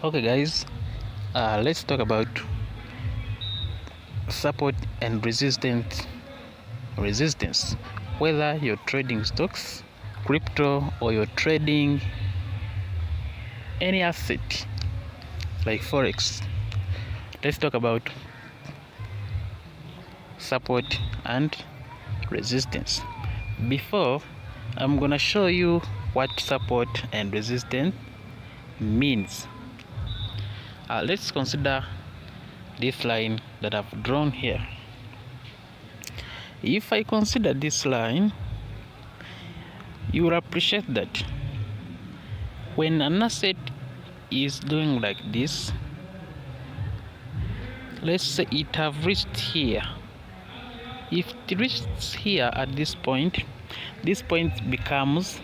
Okay guys, let's talk about support and resistance, whether you're trading stocks, crypto, or you're trading any asset like forex. Let's talk about support and resistance. Before, I'm gonna show you what support and resistance means. Let's consider this line that I've drawn here. If I consider this line, you will appreciate that when an asset is doing like this, let's say it have reached here. If it reaches here at this point becomes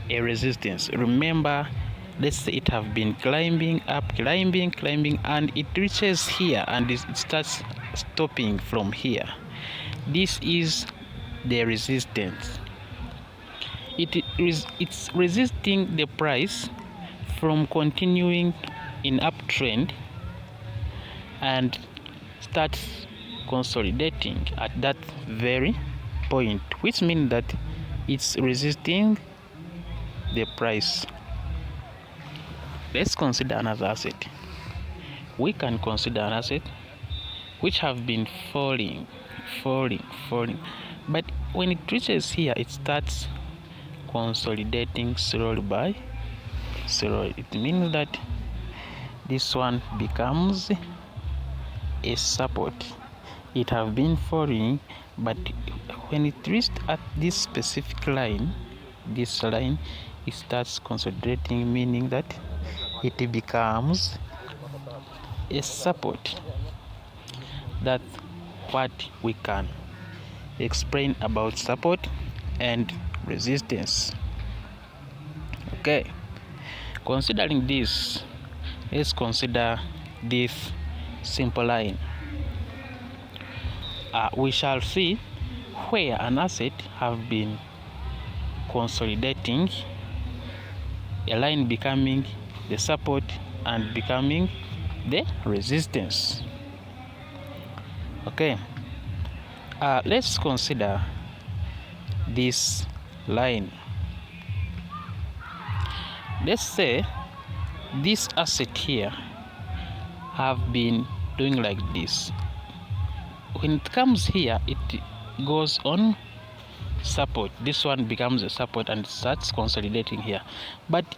a resistance. Remember, let's say it have been climbing up, climbing, and it reaches here and it starts stopping from here. This is the resistance. It's resisting the price from continuing in uptrend and starts consolidating at that very point, which means that it's resisting the price. Let's consider another asset. We can consider an asset which have been falling, but when it reaches here, it starts consolidating slowly by slowly. It means that this one becomes a support. It have been falling, but when it reached at this specific line, it starts consolidating, meaning that it becomes a support. That's what we can explain about support and resistance. Okay, considering this, let's consider this simple line. We shall see where an asset have been consolidating, a line becoming the support and becoming the resistance. Okay, let's consider this line. Let's say this asset here have been doing like this. When it comes here, it goes on support. This one becomes a support and starts consolidating here, but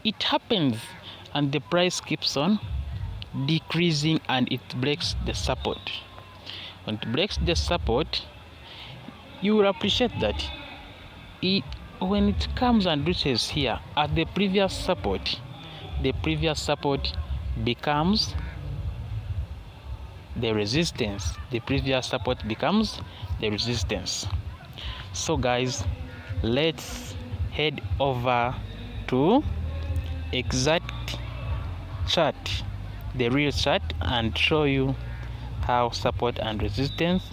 it happens and the price keeps on decreasing and it breaks the support. When it breaks the support, you will appreciate that when it comes and reaches here at the previous support becomes the resistance. The previous support becomes the resistance. So guys, let's head over to exact chart, the real chart, and show you how support and resistance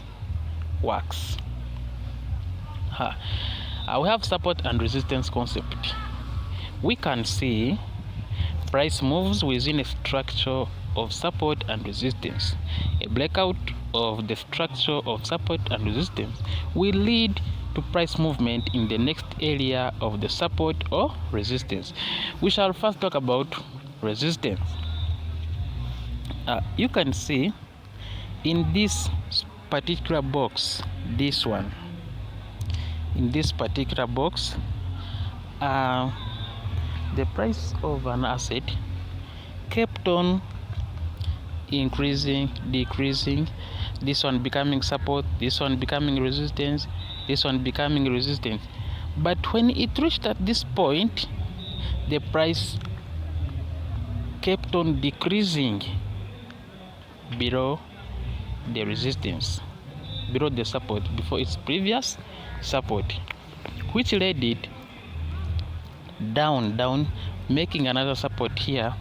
works. We have support and resistance concept. We can see price moves within a structure of support and resistance. A breakout of the structure of support and resistance will lead to price movement in the next area of the support or resistance. We shall first talk about resistance. You can see in this particular box, this one, in this particular box, the price of an asset kept on increasing, decreasing, this one becoming support, this one becoming resistance, this one becoming resistance. But when it reached at this point, the price kept on decreasing below the resistance, below the support, before its previous support, which led it down, making another support here.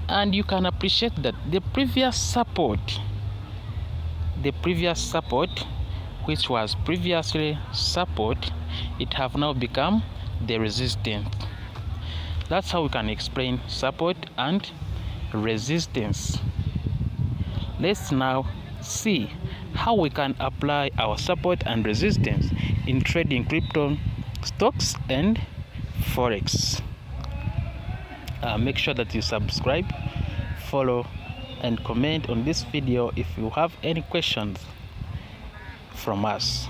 And you can appreciate that the previous support, which was previously support, it have now become the resistance. That's how we can explain support and resistance. Let's now see how we can apply our support and resistance in trading crypto stocks and forex. Make sure that you subscribe, follow, and comment on this video if you have any questions from us.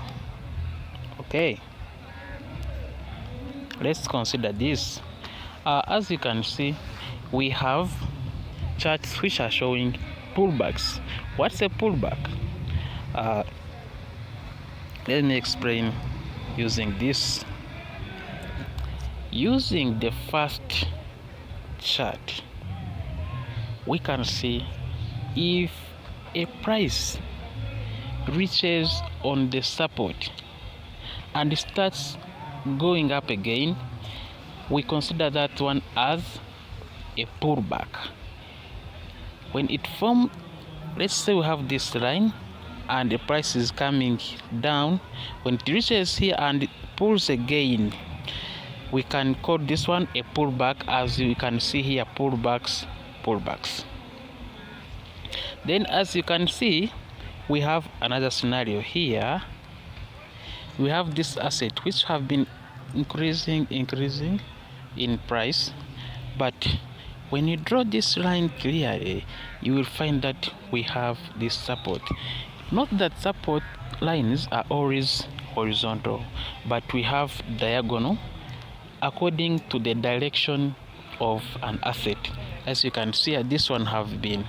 Okay, let's consider this. As you can see, we have charts which are showing pullbacks. What's a pullback? Let me explain using this. Using the first chart, we can see if a price reaches on the support and starts going up again, we consider that one as a pullback. When it forms, let's say we have this line and the price is coming down. When it reaches here and it pulls again, we can call this one a pullback. As you can see here, pullbacks. Then as you can see, we have another scenario here. We have this asset which have been increasing in price, but when you draw this line clearly, you will find that we have this support. Not that support lines are always horizontal, but we have diagonal according to the direction of an asset. As you can see, this one have been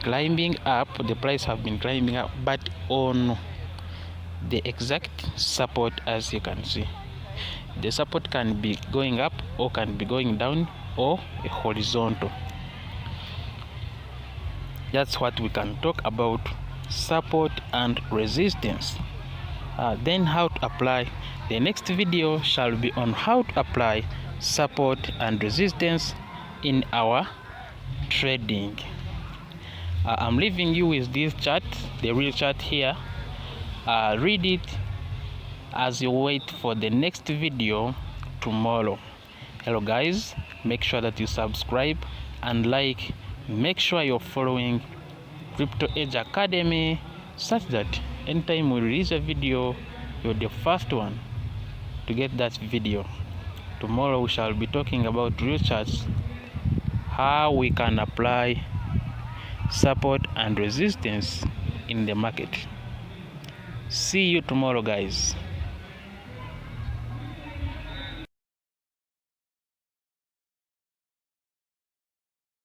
climbing up, the price have been climbing up, but on the exact support. As you can see, the support can be going up or can be going down or a horizontal. That's what we can talk about support and resistance. Then how to apply. The next video shall be on how to apply support and resistance in our trading. I'm leaving you with this chart, the real chart here. Read it as you wait for the next video tomorrow. Hello guys, make sure that you subscribe and like. Make sure you're following Crypto Age Academy such that anytime we release a video, you're the first one to get that video. Tomorrow we shall be talking about real charts, how we can apply support and resistance in the market. See you tomorrow guys.